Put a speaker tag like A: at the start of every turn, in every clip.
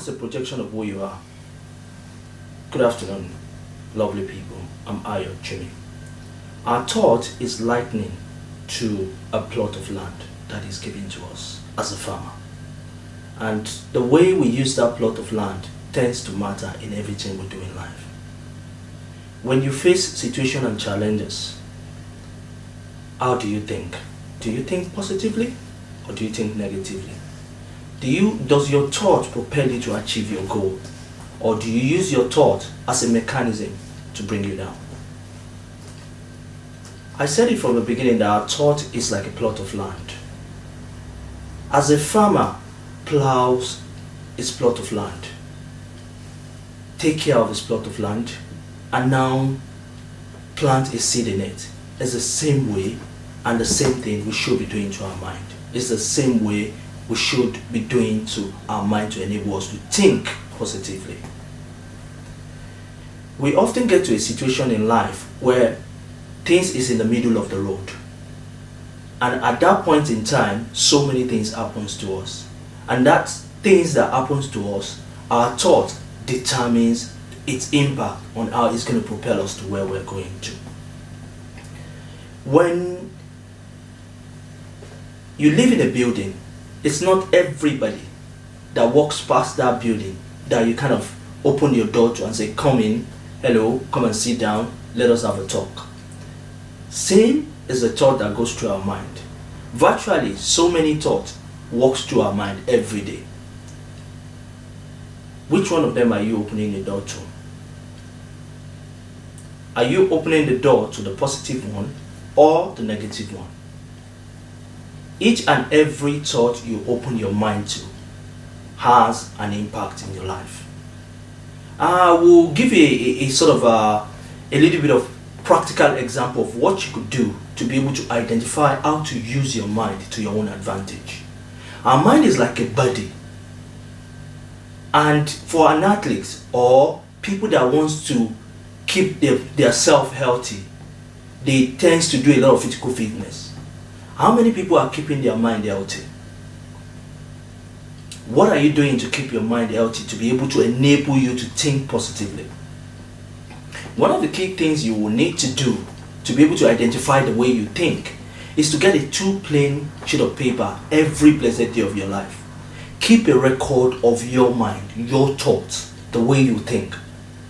A: is a projection of who you are. Good afternoon, lovely people. I'm Ayo Jimmy. Our thought is lightning to a plot of land that is given to us as a farmer. And the way we use that plot of land tends to matter in everything we do in life. When you face situations and challenges, how do you think? Do you think positively or do you think negatively? Does your thought propel you to achieve your goal, or do you use your thought as a mechanism to bring you down? I said it from the beginning that our thought is like a plot of land. As a farmer plows his plot of land, take care of his plot of land, and now plant a seed in it, it's the same way and the same thing we should be doing to our mind. It's the same way we should be doing to our mind to enable us to think positively. We often get to a situation in life where things is in the middle of the road, and at that point in time so many things happens to us, and that things that happens to us, our thought determines its impact on how it's going to propel us to where we're going to. When you live in a building, it's not everybody that walks past that building that you kind of open your door to and say, come in, hello, come and sit down, let us have a talk. Same is the thought that goes through our mind. Virtually, so many thoughts walks through our mind every day. Which one of them are you opening the door to? Are you opening the door to the positive one or the negative one? Each and every thought you open your mind to has an impact in your life. I will give you a sort of a little bit of practical example of what you could do to be able to identify how to use your mind to your own advantage. Our mind is like a body, and for an athlete or people that wants to keep their self healthy, they tend to do a lot of physical fitness. How many people are keeping their mind healthy? What are you doing to keep your mind healthy to be able to enable you to think positively? One of the key things you will need to do to be able to identify the way you think is to get a 2 plain sheet of paper every blessed day of your life. Keep a record of your mind, your thoughts, the way you think,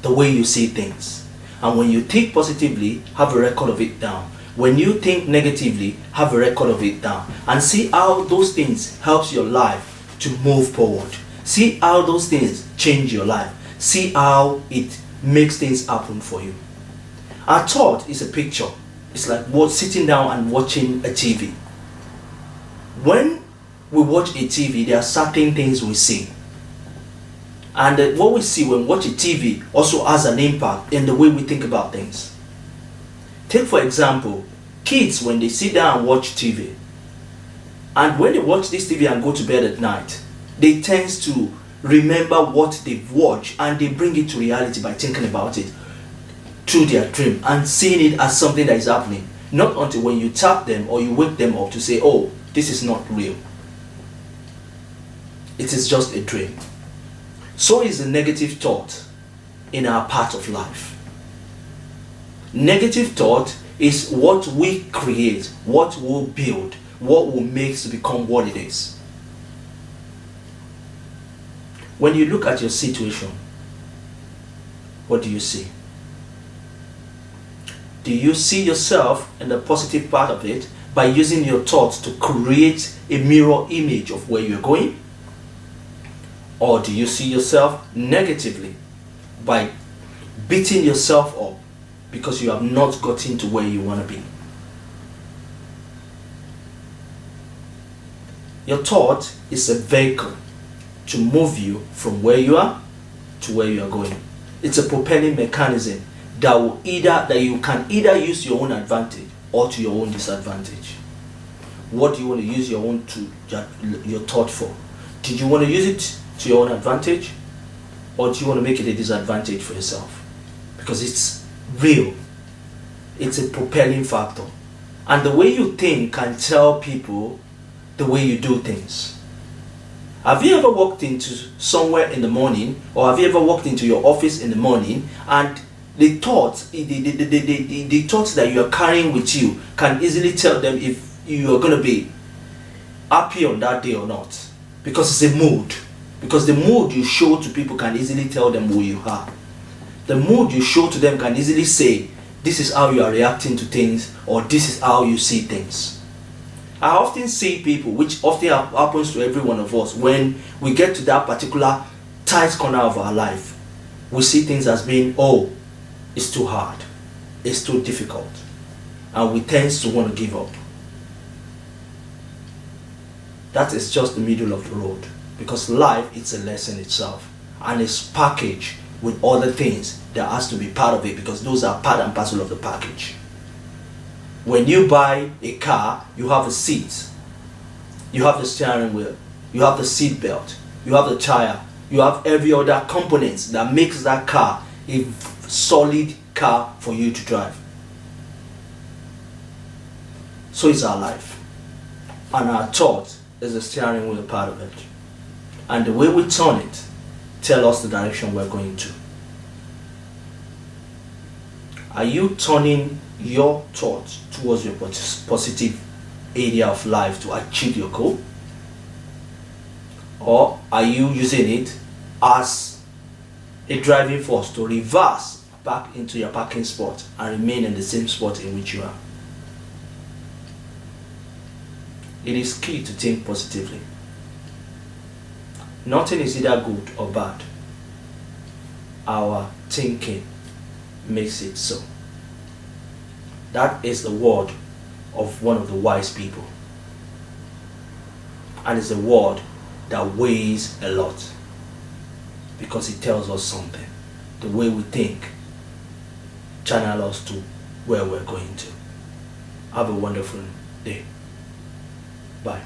A: the way you see things. And when you think positively, have a record of it down. When you think negatively, have a record of it down. And see how those things helps your life to move forward. See how those things change your life. See how it makes things happen for you. Our thought is a picture. It's like sitting down and watching a TV. When we watch a TV, there are certain things we see. And what we see when we watch a TV also has an impact in the way we think about things. Take for example, kids when they sit down and watch TV. And when they watch this TV and go to bed at night, they tend to remember what they've watched and they bring it to reality by thinking about it through their dream and seeing it as something that is happening. Not until when you tap them or you wake them up to say, oh, this is not real. It is just a dream. So is the negative thought in our part of life. Negative thought is what we create, what we'll build, what will make to become what it is. When you look at your situation, what do you see? Do you see yourself in the positive part of it by using your thoughts to create a mirror image of where you're going? Or do you see yourself negatively by beating yourself up because you have not gotten to where you want to be? Your thought is a vehicle to move you from where you are to where you are going. It's a propelling mechanism that you can either use your own advantage or to your own disadvantage. What do you want to use your thought for? Did you want to use it to your own advantage, or do you want to make it a disadvantage for yourself? Because it's real. It's a propelling factor. And the way you think can tell people the way you do things. Have you ever walked into somewhere in the morning, or have you ever walked into your office in the morning, and the thoughts that you are carrying with you can easily tell them if you are going to be happy on that day or not? Because it's a mood. Because the mood you show to people can easily tell them who you are. The mood you show to them can easily say, this is how you are reacting to things, or this is how you see things. I often see people, which often happens to every one of us, when we get to that particular tight corner of our life, we see things as being, oh, it's too hard, it's too difficult, and we tend to want to give up. That is just the middle of the road, because life is a lesson itself, and it's packaged with other things that has to be part of it, because those are part and parcel of the package. When you buy a car, you have a seat, you have the steering wheel, you have the seat belt, you have the tire, you have every other component that makes that car a solid car for you to drive. So is our life, and our thought is the steering wheel part of it, and the way we turn it tell us the direction we're going to. Are you turning your thoughts towards your positive area of life to achieve your goal? Or are you using it as a driving force to reverse back into your parking spot and remain in the same spot in which you are? It is key to think positively. Nothing is either good or bad. Our thinking makes it so. That is the word of one of the wise people, and it's a word that weighs a lot, because it tells us something. The way we think channel us to where we're going to. Have a wonderful day. Bye.